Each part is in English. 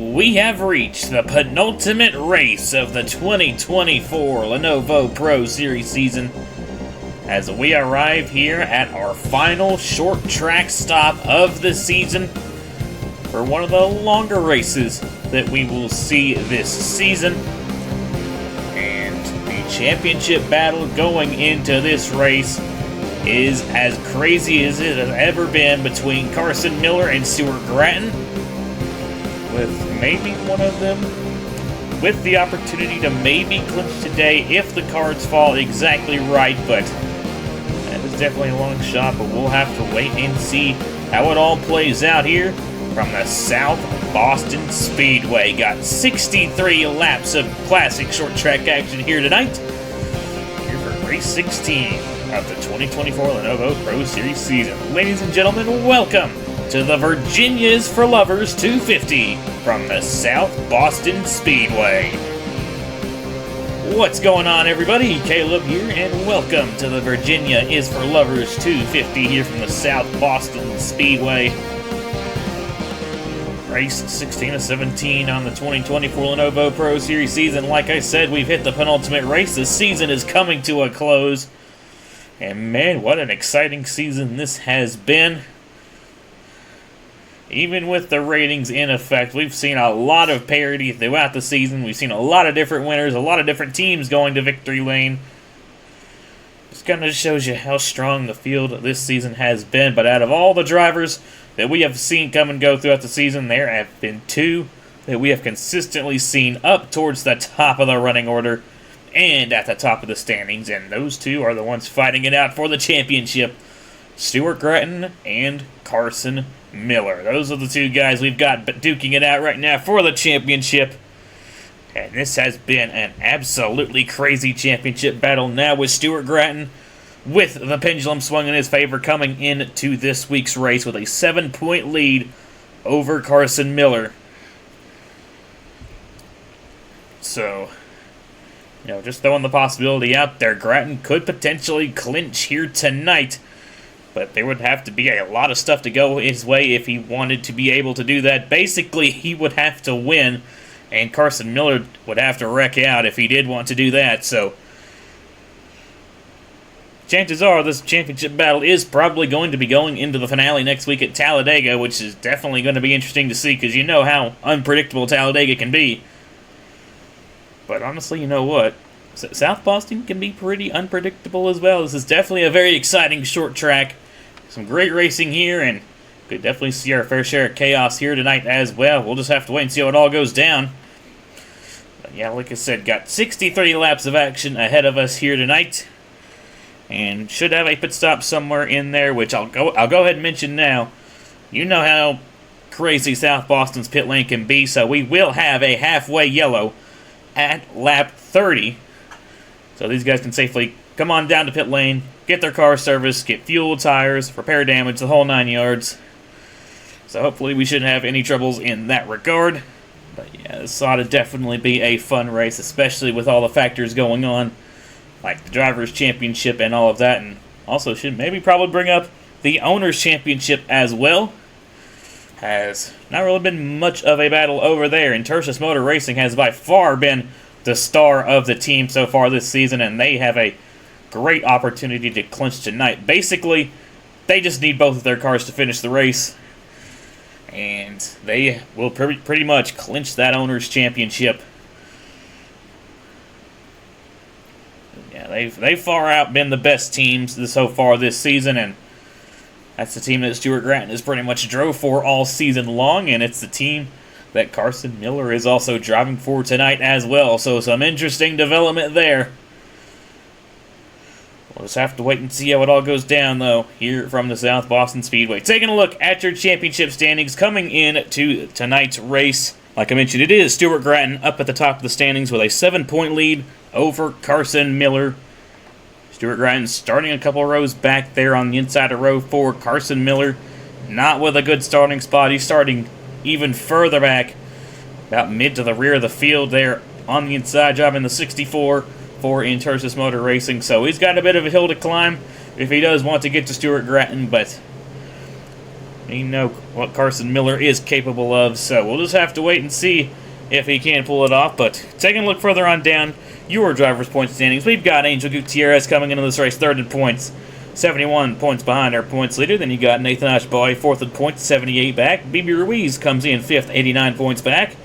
We have reached the penultimate race of the 2024 Lenovo Pro Series season as we arrive here at our final short track stop of the season for one of the longer races that we will see this season. And the championship battle going into this race is as crazy as it has ever been between Carson Miller and Stuart Gratton, with maybe one of them with the opportunity to maybe clinch today if the cards fall exactly right, but that is definitely a long shot. But we'll have to wait and see how it all plays out here from the South Boston Speedway. Got 63 laps of classic short track action here tonight, here for race 16 of the 2024 Lenovo Pro Series season. Ladies and gentlemen, welcome to the Virginia's for Lovers 250 from the South Boston Speedway. What's going on, everybody? Caleb here, and welcome to the Virginia is for Lovers 250 here from the South Boston Speedway. Race 16 of 17 on the 2024 Lenovo Pro Series season. Like I said, we've hit the penultimate race. The season is coming to a close. And man, what an exciting season this has been. Even with the ratings in effect, we've seen a lot of parity throughout the season. We've seen a lot of different winners, a lot of different teams going to victory lane. Just kind of shows you how strong the field this season has been. But out of all the drivers that we have seen come and go throughout the season, there have been two that we have consistently seen up towards the top of the running order and at the top of the standings. And those two are the ones fighting it out for the championship. Stuart Gratton and Carson Miller. Those are the two guys we've got duking it out right now for the championship. And this has been an absolutely crazy championship battle now with Stuart Gratton with the pendulum swung in his favor coming into this week's race with a 7-point lead over Carson Miller. So, just throwing the possibility out there, Gratton could potentially clinch here tonight. But there would have to be a lot of stuff to go his way if he wanted to be able to do that. Basically, he would have to win, and Carson Miller would have to wreck out if he did want to do that. So, chances are this championship battle is probably going to be going into the finale next week at Talladega, which is definitely going to be interesting to see because you know how unpredictable Talladega can be. But honestly, you know what? South Boston can be pretty unpredictable as well. This is definitely a very exciting short track. Some great racing here, and could definitely see our fair share of chaos here tonight as well. We'll just have to wait and see how it all goes down. But yeah, like I said, got 63 laps of action ahead of us here tonight, and should have a pit stop somewhere in there, which I'll go ahead and mention now. You know how crazy South Boston's pit lane can be, so we will have a halfway yellow at lap 30. So these guys can safely come on down to pit lane, get their car serviced, get fuel, tires, repair damage, the whole 9 yards. So hopefully we shouldn't have any troubles in that regard. But yeah, this ought to definitely be a fun race, especially with all the factors going on, like the Drivers' Championship and all of that. And also should maybe probably bring up the Owners' Championship as well. Has not really been much of a battle over there. And Tertius Motor Racing has by far been the star of the team so far this season, and they have a great opportunity to clinch tonight. Basically, they just need both of their cars to finish the race, and they will pretty much clinch that Owners' Championship. Yeah, they've far out been the best teams so far this season, and that's the team that Stuart Gratton has pretty much drove for all season long, and it's the team that Carson Miller is also driving for tonight as well. So some interesting development there. We'll just have to wait and see how it all goes down, though, here from the South Boston Speedway. Taking a look at your championship standings coming in to tonight's race. Like I mentioned, it is Stuart Gratton up at the top of the standings with a 7-point lead over Carson Miller. Stuart Gratton starting a couple rows back there on the inside of row 4. Carson Miller not with a good starting spot. He's starting even further back, about mid to the rear of the field there on the inside, driving the 64 for Tertius Motor Racing. So he's got a bit of a hill to climb if he does want to get to Stuart Gratton, but We know what Carson Miller is capable of, so we'll just have to wait and see if he can pull it off. But taking a look further on down your driver's point standings, we've got Angel Gutierrez coming into this race third in points, 71 points behind our points leader. Then you got Nathan Ashboy fourth in points, 78 back. BB Ruiz comes in fifth, 89 points back.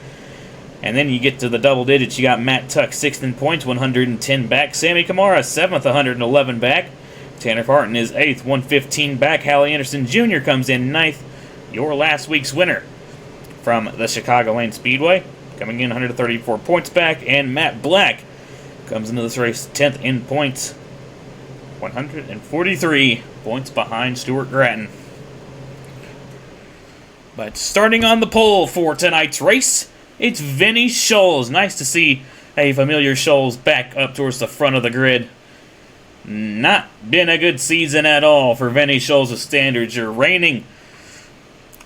And then you get to the double digits. You got Matt Tuck sixth in points, 110 back. Sammy Kamara seventh, 111 back. Tanner Parton is eighth, 115 back. Hallie Anderson Jr. comes in ninth, your last week's winner from the Chicagoland Speedway, coming in 134 points back. And Matt Black comes into this race 10th in points, 143 points behind Stuart Gratton. But starting on the pole for tonight's race, it's Vinny Scholes. Nice to see a familiar Scholes back up towards the front of the grid. Not been a good season at all for Vinny Scholes' standards. Your reigning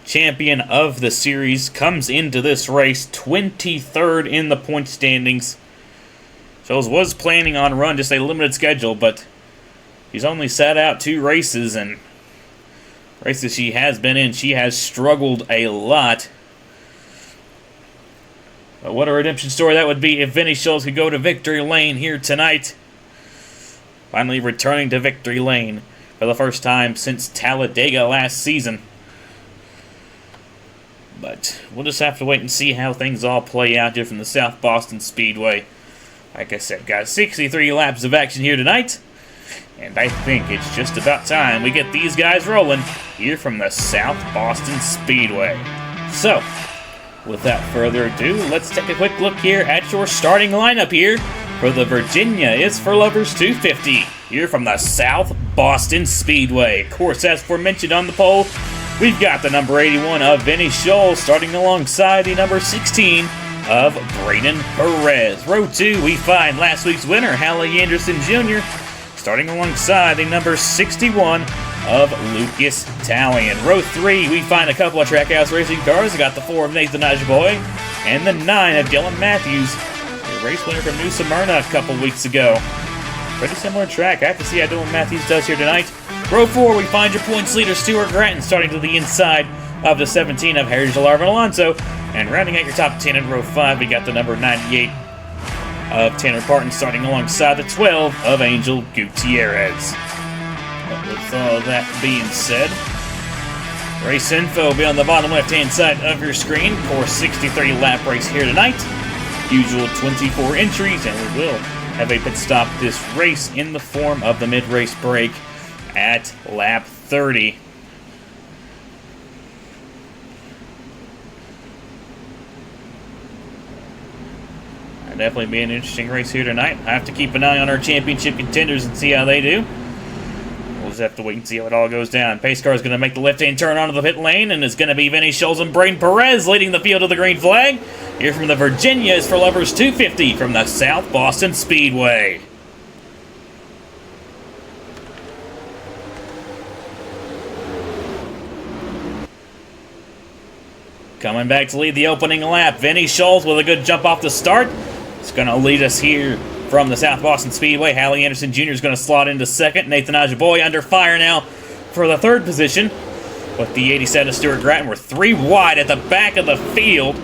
champion of the series comes into this race 23rd in the point standings. Scholes was planning on run just a limited schedule, but he's only sat out 2 races, and races she has been in, she has struggled a lot. But what a redemption story that would be if Vinny Scholes could go to victory lane here tonight. Finally returning to victory lane for the first time since Talladega last season. But we'll just have to wait and see how things all play out here from the South Boston Speedway. Like I said, got 63 laps of action here tonight. And I think it's just about time we get these guys rolling here from the South Boston Speedway. So, without further ado, let's take a quick look here at your starting lineup here for the Virginia is for Lovers 250 here from the South Boston Speedway. Of course, as aforementioned on the pole, we've got the number 81 of Vinny Scholes starting alongside the number 16 of Braden Perez. Row 2, we find last week's winner, Hallie Anderson Jr., starting alongside the number 61 of Lucas Talion. Row 3, we find a couple of Trackhouse Racing cars. We got the 4 of Nathan Ajboy and the 9 of Dylan Matthews, a race winner from New Smyrna a couple weeks ago. Pretty similar track. I have to see how Dylan Matthews does here tonight. Row 4, we find your points leader, Stuart Gratton, starting to the inside of the 17 of Harry Gelarvin Alonso. And rounding out your top 10 in row 5, we got the number 98 of Tanner Parton, starting alongside the 12 of Angel Gutierrez. But with all that being said, race info will be on the bottom left-hand side of your screen for 63 lap race here tonight. Usual 24 entries, and we will have a pit stop this race in the form of the mid-race break at lap 30. Definitely be an interesting race here tonight. I have to keep an eye on our championship contenders and see how they do. We'll just have to wait and see how it all goes down. Pace car is going to make the left-hand turn onto the pit lane, and it's going to be Vinny Scholes and Braden Perez leading the field to the green flag. Here from the Virginia is for Lovers 250 from the South Boston Speedway. Coming back to lead the opening lap, Vinny Scholes with a good jump off the start. It's going to lead us here from the South Boston Speedway. Hallie Anderson Jr. is going to slot into second. Nathan Ajboy under fire now for the third position. With the 87 of Stuart Gratton, we're 3 wide at the back of the field.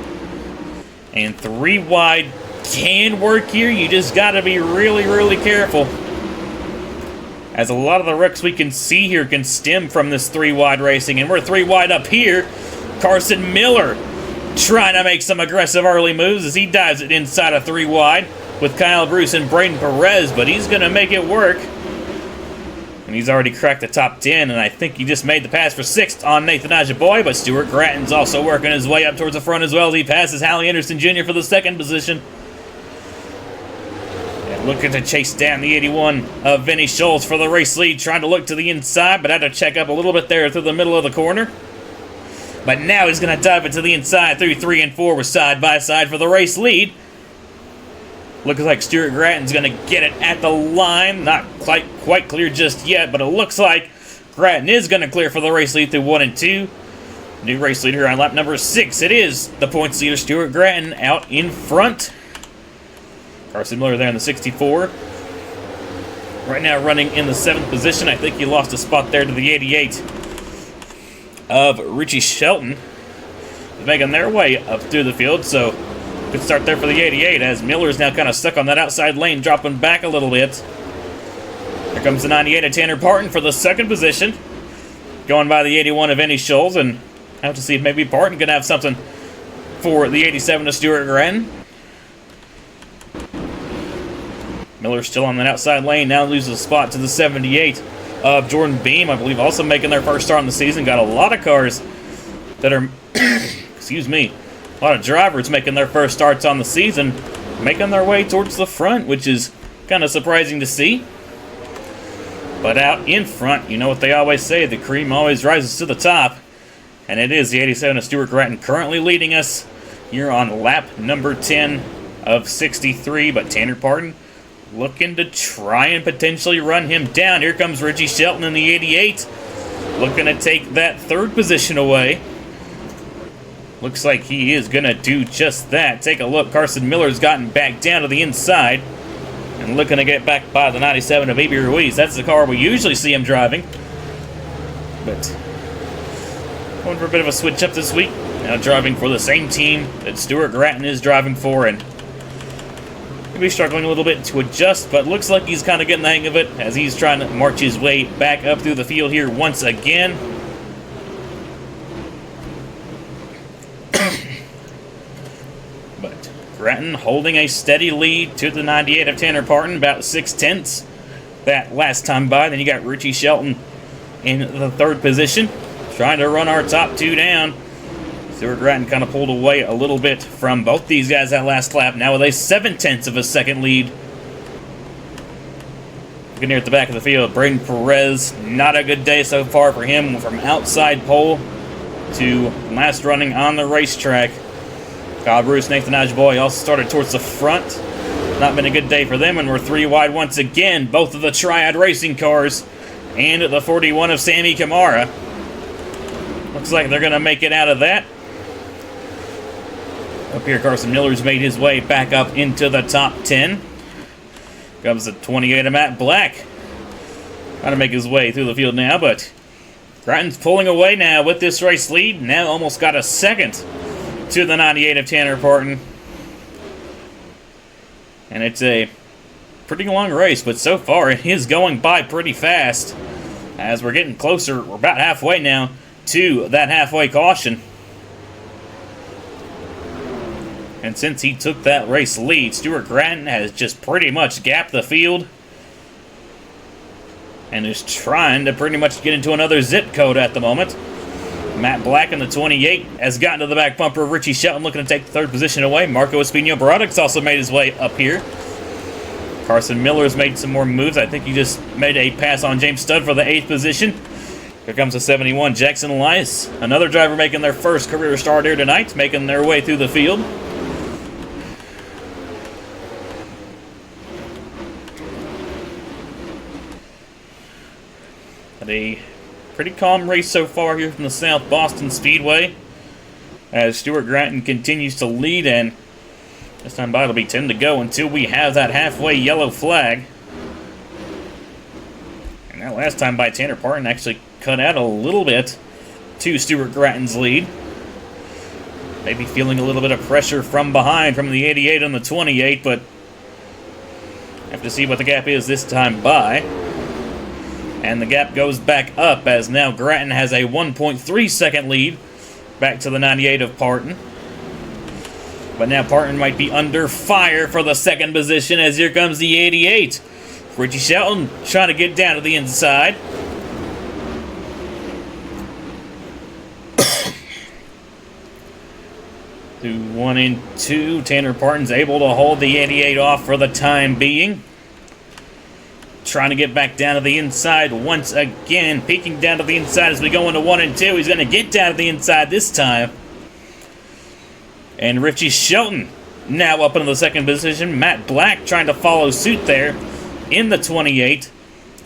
And 3 wide can work here. You just got to be really, really careful, as a lot of the wrecks we can see here can stem from this 3 wide racing. And we're 3 wide up here. Carson Miller trying to make some aggressive early moves as he dives it inside of 3 wide with Kyle Bruce and Braden Perez, but he's going to make it work. And he's already cracked the top 10, and I think he just made the pass for 6th on Nathan Ajboy, but Stuart Gratton's also working his way up towards the front as well as he passes Hallie Anderson Jr. for the 2nd position. And looking to chase down the 81 of Vinny Scholes for the race lead, trying to look to the inside, but had to check up a little bit there through the middle of the corner. But now he's going to dive it to the inside through 3 and 4 with side-by-side for the race lead. Looks like Stuart Gratton's going to get it at the line. Not quite clear just yet, but it looks like Gratton is going to clear for the race lead through 1 and 2. New race leader on lap number 6. It is the points leader, Stuart Gratton, out in front. Carson Miller there in the 64. Right now running in the 7th position. I think he lost a spot there to the 88 of Richie Shelton making their way up through the field. So good start there for the 88 as Miller's now kind of stuck on that outside lane, dropping back a little bit. Here comes the 98 of Tanner Parton for the second position, going by the 81 of Eddie Scholes, and I have to see if maybe Parton can have something for the 87 of Stuart Grattan. Miller's still on that outside lane, now loses a spot to the 78 of Jordan Beam, I believe also making their first start on the season. Got a lot of cars that are, excuse me, a lot of drivers making their first starts on the season, making their way towards the front, which is kind of surprising to see. But out in front, you know what they always say, the cream always rises to the top. And it is the 87 of Stuart Grattan currently leading us here on lap number 10 of 63. But Tanner Parton looking to try and potentially run him down. Here comes Richie Shelton in the 88, looking to take that third position away. Looks like he is going to do just that. Take a look, Carson Miller's gotten back down to the inside and looking to get back by the 97 of Baby Ruiz. That's the car we usually see him driving. But going for a bit of a switch up this week. Now driving for the same team that Stuart Grattan is driving for, and maybe struggling a little bit to adjust, but looks like he's kind of getting the hang of it as he's trying to march his way back up through the field here once again. But Grattan holding a steady lead to the 98 of Tanner Parton, about 6/10 that last time by. Then you got Richie Shelton in the third position, trying to run our top two down. Stuart Grattan kind of pulled away a little bit from both these guys that last lap, now with a 7/10 of a second lead. Looking here at the back of the field, Braden Perez, not a good day so far for him, from outside pole to last running on the racetrack. Kyle Bruce, Nathan Ajboy also started towards the front. Not been a good day for them, and we're three wide once again, both of the Triad Racing cars and the 41 of Sammy Kamara. Looks like they're going to make it out of that. Up here, Carson Miller's made his way back up into the top 10. Comes the 28 of Matt Black. Trying to make his way through the field now, but Grattan's pulling away now with this race lead. Now almost got a second to the 98 of Tanner Parton. And it's a pretty long race, but so far it is going by pretty fast. As we're getting closer, we're about halfway now to that halfway caution. And since he took that race lead, Stuart Grattan has just pretty much gapped the field and is trying to pretty much get into another zip code at the moment. Matt Black in the 28 has gotten to the back bumper of Richie Shelton, looking to take the third position away. Marco Espino-Baradic's also made his way up here. Carson Miller's made some more moves. I think he just made a pass on James Studd for the 8th position. Here comes the 71, Jackson Elias. Another driver making their first career start here tonight, making their way through the field. A pretty calm race so far here from the South Boston Speedway, as Stuart Grattan continues to lead, and this time by it'll be 10 to go until we have that halfway yellow flag. And that last time by, Tanner Parton actually cut out a little bit to Stuart Grattan's lead. Maybe feeling a little bit of pressure from behind from the 88 and the 28, but have to see what the gap is this time by. And the gap goes back up, as now Grattan has a 1.3 second lead back to the 98 of Parton. But now Parton might be under fire for the second position, as here comes the 88. Richie Shelton trying to get down to the inside. To 1 and 2, Tanner Parton's able to hold the 88 off for the time being. Trying to get back down to the inside once again. Peeking down to the inside as we go into 1 and 2. He's going to get down to the inside this time. And Richie Shelton now up into the second position. Matt Black trying to follow suit there in the 28.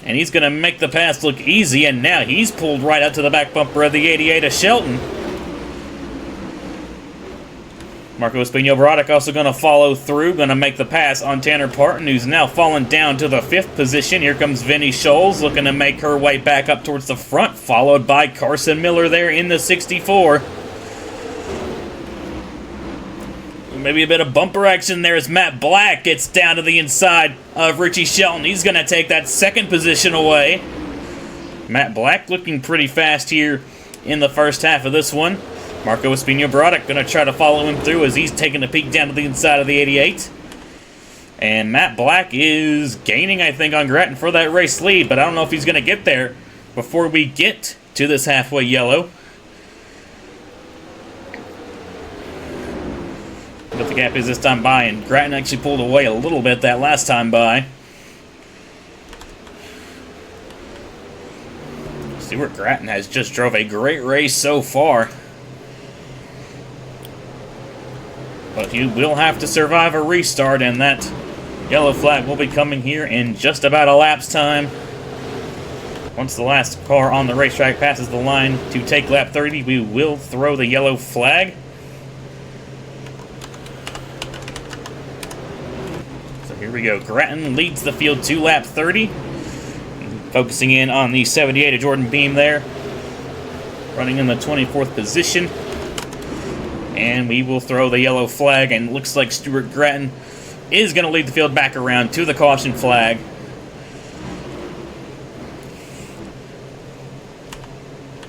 And he's going to make the pass look easy. And now he's pulled right up to the back bumper of the 88 of Shelton. Marco Espino-Brodek also going to follow through, going to make the pass on Tanner Parton, who's now fallen down to the 5th position. Here comes Vinnie Scholes, looking to make her way back up towards the front, followed by Carson Miller there in the 64. Maybe a bit of bumper action there as Matt Black gets down to the inside of Richie Shelton. He's going to take that 2nd position away. Matt Black looking pretty fast here in the first half of this one. Marco Espino-Brodek going to try to follow him through as he's taking a peek down to the inside of the 88. And Matt Black is gaining, I think, on Grattan for that race lead, but I don't know if he's going to get there before we get to this halfway yellow. But the gap is this time by, and Grattan actually pulled away a little bit that last time by. Stuart Grattan has just drove a great race so far. But you will have to survive a restart, and that yellow flag will be coming here in just about a lap's time. Once the last car on the racetrack passes the line to take lap 30, we will throw the yellow flag. So here we go. Grattan leads the field to lap 30. Focusing in on the 78 of Jordan Beam there. Running in the 24th position. And we will throw the yellow flag, and it looks like Stuart Grattan is going to lead the field back around to the caution flag.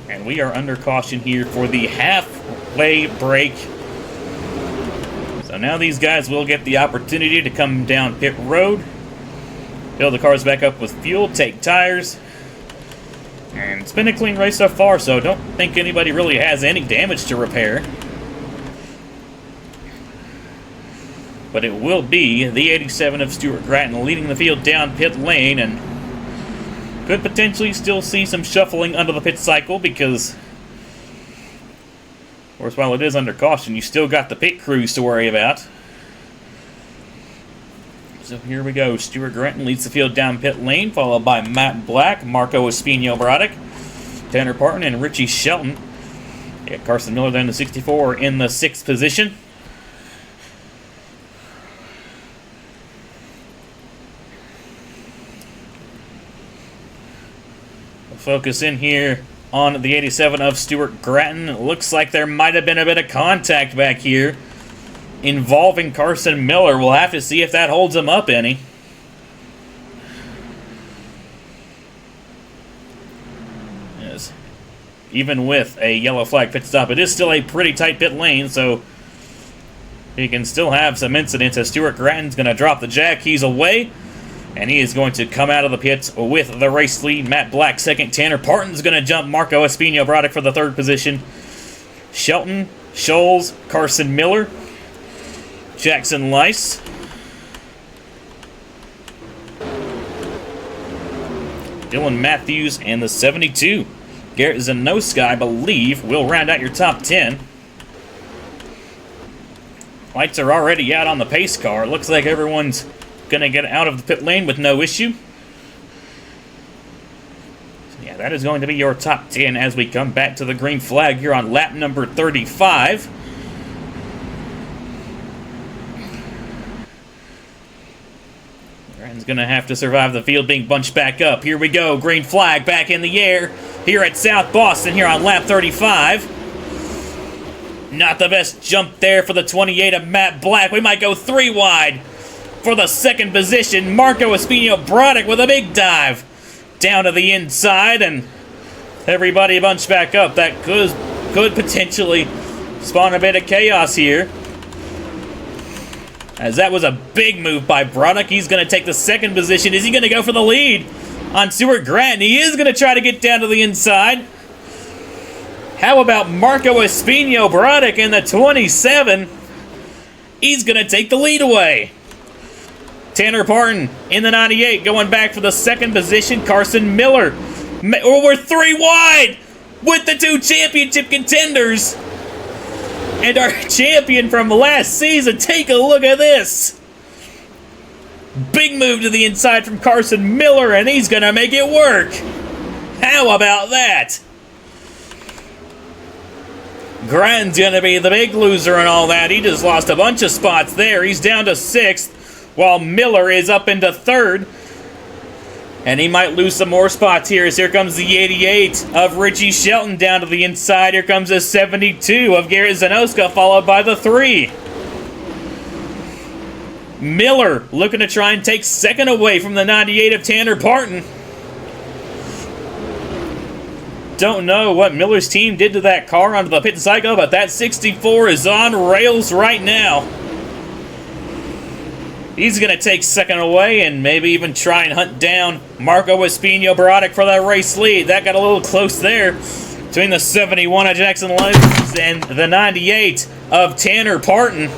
And we are under caution here for the halfway break. So now these guys will get the opportunity to come down pit road, fill the cars back up with fuel, take tires. And it's been a clean race so far, so I don't think anybody really has any damage to repair. But it will be the 87 of Stuart Grattan leading the field down pit lane, and could potentially still see some shuffling under the pit cycle because, of course, while it is under caution, you still got the pit crews to worry about. So here we go. Stuart Grattan leads the field down pit lane, followed by Matt Black, Marco Espino-Brodek, Tanner Parton, and Richie Shelton. Yeah, Carson Miller there in the 64 in the 6th position. Focus in here on the 87 of Stuart Grattan. It looks like there might have been a bit of contact back here involving Carson Miller. We'll have to see if that holds him up any. Yes. Even with a yellow flag pit stop, it is still a pretty tight pit lane, so he can still have some incidents as Stuart Grattan's going to drop the jack keys away. And he is going to come out of the pits with the race lead. Matt Black 2nd. Tanner Parton's going to jump Marco Espino-Brodek for the 3rd position. Shelton, Scholes, Carson Miller, Jackson Lice, Dylan Matthews, and the 72. Garrett Zanoska, I believe, will round out your top 10. Lights are already out on the pace car. It looks like everyone's going to get out of the pit lane with no issue. So yeah, that is going to be your top 10 as we come back to the green flag here on lap number 35. Grattan's going to have to survive the field being bunched back up. Here we go, green flag back in the air here at South Boston here on lap 35. Not the best jump there for the 28 of Matt Black. We might go 3 wide. For the 2nd position, Marco Espino-Brodek with a big dive down to the inside, and everybody bunched back up. That could potentially spawn a bit of chaos here, as that was a big move by Brodek. He's going to take the 2nd position. Is he going to go for the lead on Stuart Grattan? He is going to try to get down to the inside. How about Marco Espino-Brodek in the 27? He's going to take the lead away. Tanner Parton in the 98 going back for the 2nd position. Carson Miller. We're 3 wide with the 2 championship contenders. And our champion from last season. Take a look at this. Big move to the inside from Carson Miller, and he's going to make it work. How about that? Grattan's going to be the big loser and all that. He just lost a bunch of spots there. He's down to 6th, while Miller is up into 3rd. And he might lose some more spots here, as here comes the 88 of Richie Shelton down to the inside. Here comes the 72 of Garrett Zanoska, followed by the 3. Miller looking to try and take 2nd away from the 98 of Tanner Parton. Don't know what Miller's team did to that car onto the pit cycle, but that 64 is on rails right now. He's going to take 2nd away and maybe even try and hunt down Marco Espino Barodic for that race lead. That got a little close there between the 71 of Jackson Lyons and the 98 of Tanner Parton.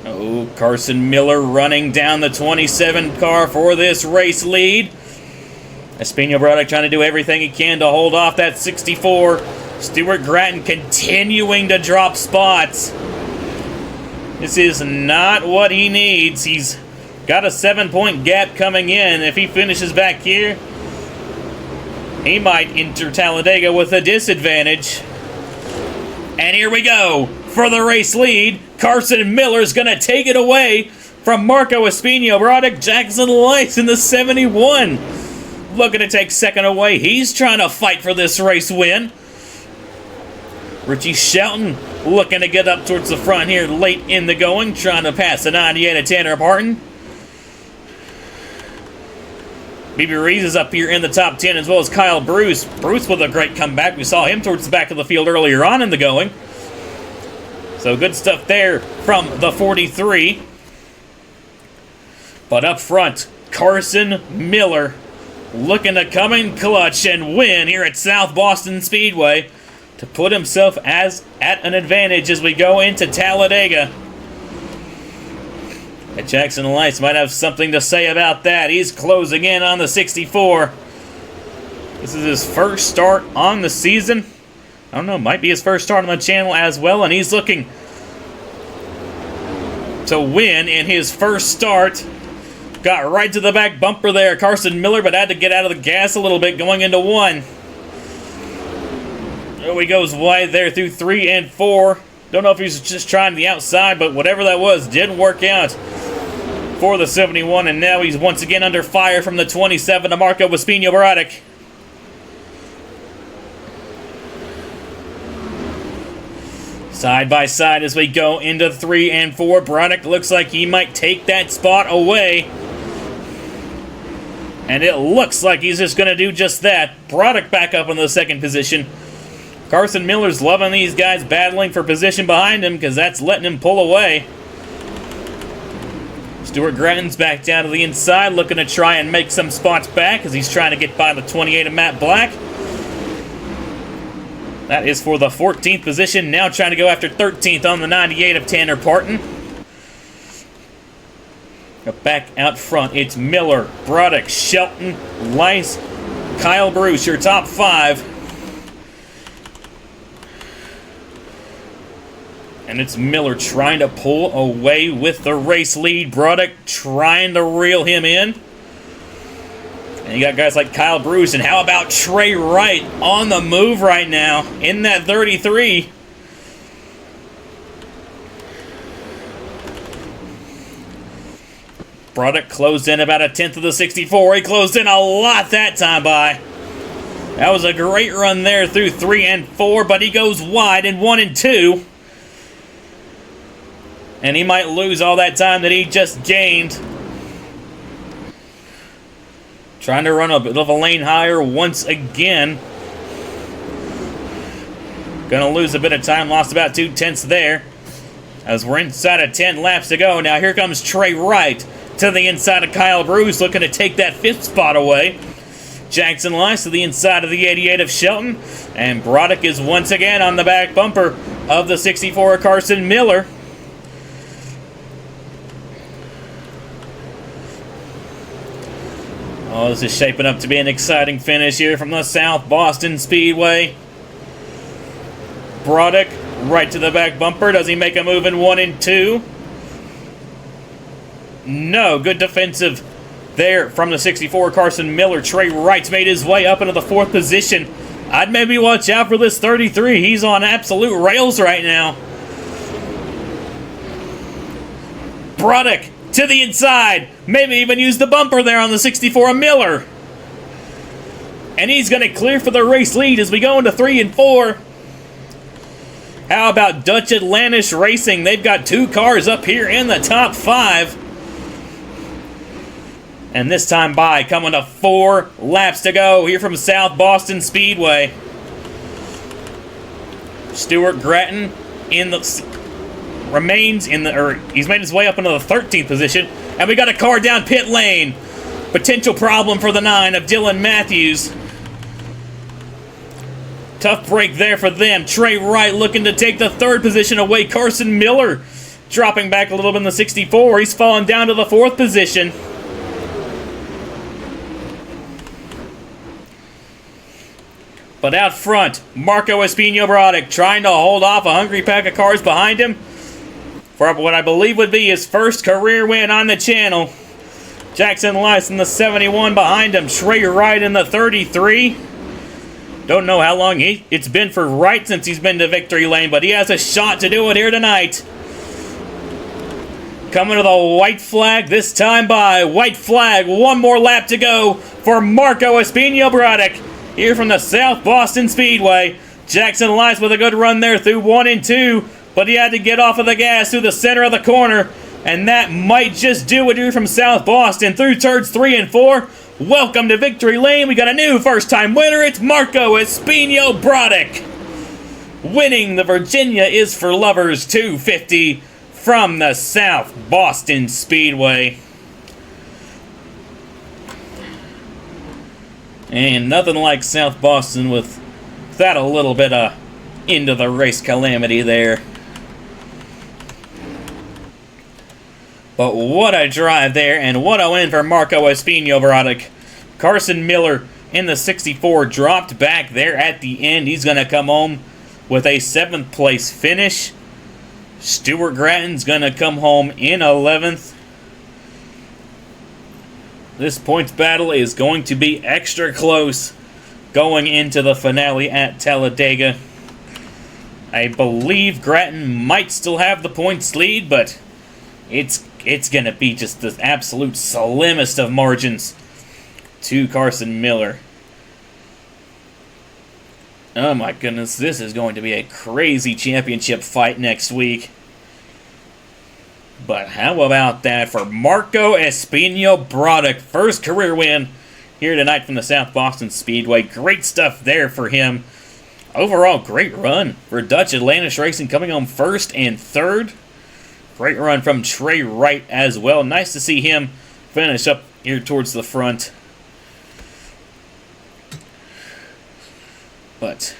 Oh, Carson Miller running down the 27 car for this race lead. Espino Barodic trying to do everything he can to hold off that 64. Stuart Grattan continuing to drop spots. This is not what he needs. He's got a 7-point gap coming in. If he finishes back here, he might enter Talladega with a disadvantage. And here we go for the race lead. Carson Miller's going to take it away from Marco Espino Barodic. Jackson Lights in the 71. Looking to take 2nd away. He's trying to fight for this race win. Richie Shelton looking to get up towards the front here late in the going, trying to pass the 98 of Tanner Parton. BB Reeves is up here in the top 10, as well as Kyle Bruce. Bruce with a great comeback. We saw him towards the back of the field earlier on in the going. So good stuff there from the 43. But up front, Carson Miller looking to come in clutch and win here at South Boston Speedway to put himself at an advantage as we go into Talladega. And Jackson Lights might have something to say about that. He's closing in on the 64. This is his first start on the season. I don't know, might be his first start on the channel as well, and he's looking to win in his first start. Got right to the back bumper there, Carson Miller, but had to get out of the gas a little bit going into 1. Oh, he goes wide there through 3 and 4. Don't know if he's just trying the outside, but whatever that was didn't work out for the 71, and now he's once again under fire from the 27 of Marco Espino Barodic. Side by side as we go into 3 and 4. Barodic looks like he might take that spot away. And it looks like he's just going to do just that. Barodic back up in the 2nd position. Carson Miller's loving these guys battling for position behind him because that's letting him pull away. Stuart Grattan's back down to the inside, looking to try and make some spots back as he's trying to get by the 28 of Matt Black. That is for the 14th position. Now trying to go after 13th on the 98 of Tanner Parton. Back out front, it's Miller, Barodic, Shelton, Lice, Kyle Bruce, your top 5. And it's Miller trying to pull away with the race lead. Barodic trying to reel him in. And you got guys like Kyle Bruce. And how about Trey Wright on the move right now in that 33. Barodic closed in about a 10th of the 64. He closed in a lot that time by. That was a great run there through 3 and 4. But he goes wide in 1 and 2. And he might lose all that time that he just gained. Trying to run a bit of a lane higher once again. Gonna lose a bit of time, lost about 2/10 there. As we're inside of 10 laps to go. Now here comes Trey Wright to the inside of Kyle Bruce, looking to take that 5th spot away. Jackson Lice to the inside of the 88 of Shelton. And Barodic is once again on the back bumper of the 64 of Carson Miller. Oh, this is shaping up to be an exciting finish here from the South Boston Speedway. Barodic right to the back bumper. Does he make a move in 1 and 2? No. Good defensive there from the 64, Carson Miller. Trey Wright's made his way up into the 4th position. I'd maybe watch out for this 33. He's on absolute rails right now. Broddick to the inside. Maybe even use the bumper there on the 64 Miller. And he's going to clear for the race lead as we go into 3 and 4. How about Dutch Atlantis Racing? They've got 2 cars up here in the top 5. And this time by, coming to 4 laps to go here from South Boston Speedway. Stuart Gratton he's made his way up into the 13th position. And we got a car down pit lane. Potential problem for the 9 of Dylan Matthews. Tough break there for them. Trey Wright looking to take the 3rd position away. Carson Miller dropping back a little bit in the 64. He's fallen down to the 4th position. But out front, Marco Espino-Broddick trying to hold off a hungry pack of cars behind him for what I believe would be his first career win on the channel. Jackson Lice in the 71 behind him. Trey Wright in the 33. Don't know how long it's been for Wright since he's been to victory lane, but he has a shot to do it here tonight. Coming to the white flag this time by. White flag, 1 more lap to go for Marco Espino-Broddick here from the South Boston Speedway. Jackson Lice with a good run there through 1 and 2, but he had to get off of the gas through the center of the corner, and that might just do it here from South Boston through turns 3 and 4. Welcome to victory lane. We got a new first-time winner. It's Marco Espino-Broddick. Winning the Virginia is for Lovers 250 from the South Boston Speedway. And nothing like South Boston without a little bit of into the race calamity there. But what a drive there, and what a win for Marco Espino-Broddick. Carson Miller in the 64 dropped back there at the end. He's going to come home with a 7th place finish. Stuart Gratton's going to come home in 11th. This points battle is going to be extra close going into the finale at Talladega. I believe Gratton might still have the points lead, but it's going to be just the absolute slimmest of margins to Carson Miller. Oh my goodness, this is going to be a crazy championship fight next week. But how about that for Marco Espino-Broddick? First career win here tonight from the South Boston Speedway. Great stuff there for him. Overall, great run for Dutch Atlantis Racing, coming home 1st and 3rd. Great run from Trey Wright as well. Nice to see him finish up here towards the front. But,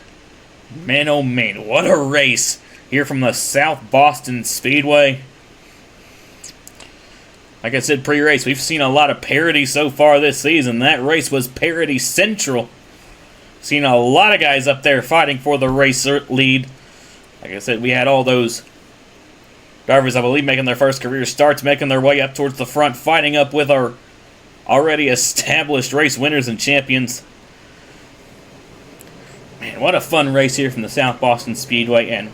man oh man, what a race here from the South Boston Speedway. Like I said pre-race, we've seen a lot of parity so far this season. That race was parity central. Seen a lot of guys up there fighting for the race lead. Like I said, we had all those drivers, I believe, making their first career starts, making their way up towards the front, fighting up with our already established race winners and champions. Man, what a fun race here from the South Boston Speedway, and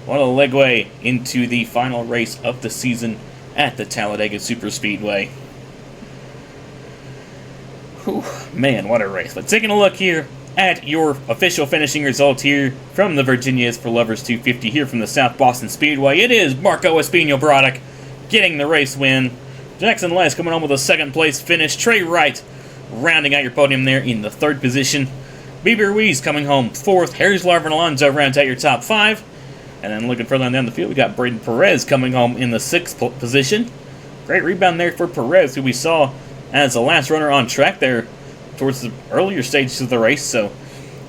what a legway into the final race of the season at the Talladega Superspeedway. Whew, man, what a race. But taking a look here at your official finishing results here from the Virginia is for Lovers 250 here from the South Boston Speedway. It is Marco Espino-Broddick getting the race win. Jackson Lice coming home with a 2nd place finish. Trey Wright rounding out your podium there in the 3rd position. BB Ruiz coming home 4th. Harry's Larvin Alonso rounds out your top 5. And then looking further on down the field, we got Braden Perez coming home in the 6th position. Great rebound there for Perez, who we saw as the last runner on track there towards the earlier stages of the race. So,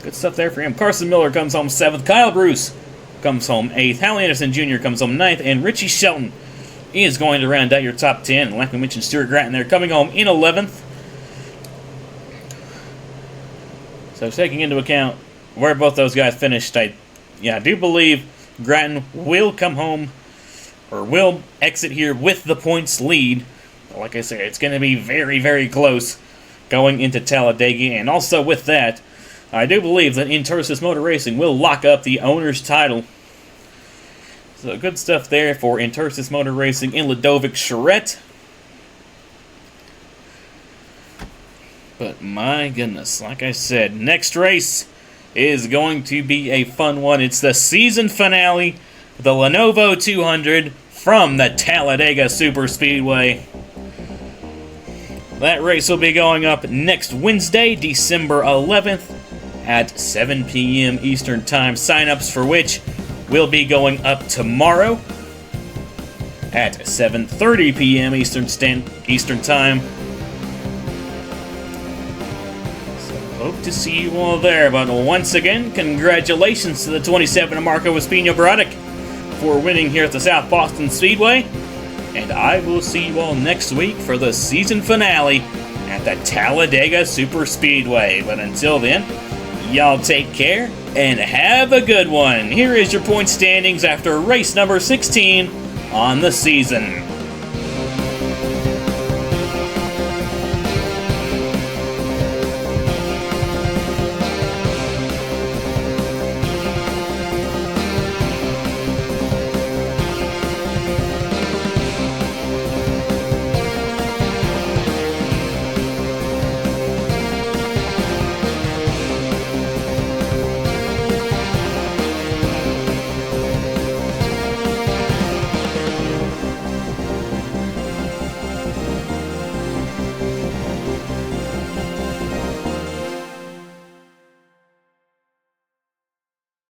good stuff there for him. Carson Miller comes home 7th. Kyle Bruce comes home 8th. Hallie Anderson Jr. comes home 9th. And Richie Shelton is going to round out your top 10. And like we mentioned, Stuart Gratton there coming home in 11th. So, taking into account where both those guys finished, I do believe Gratton will come home, or will exit here with the points lead Like I said, it's going to be very, very close going into Talladega. And also with that, I do believe that Intersis Motor Racing will lock up the owner's title. So good stuff there for Intersis Motor Racing in Ludovic Charette. But my goodness, like I said, next race is going to be a fun one. It's the season finale, the Lenovo 200 from the Talladega Superspeedway. That race will be going up next Wednesday, December 11th at 7 p.m. Eastern Time. Sign-ups for which will be going up tomorrow at 7:30 p.m. Eastern Time. Hope to see you all there, but once again, congratulations to the 27 Marco Espino-Braddock for winning here at the South Boston Speedway, and I will see you all next week for the season finale at the Talladega Superspeedway. But until then, y'all take care and have a good one. Here is your point standings after race number 16 on the season.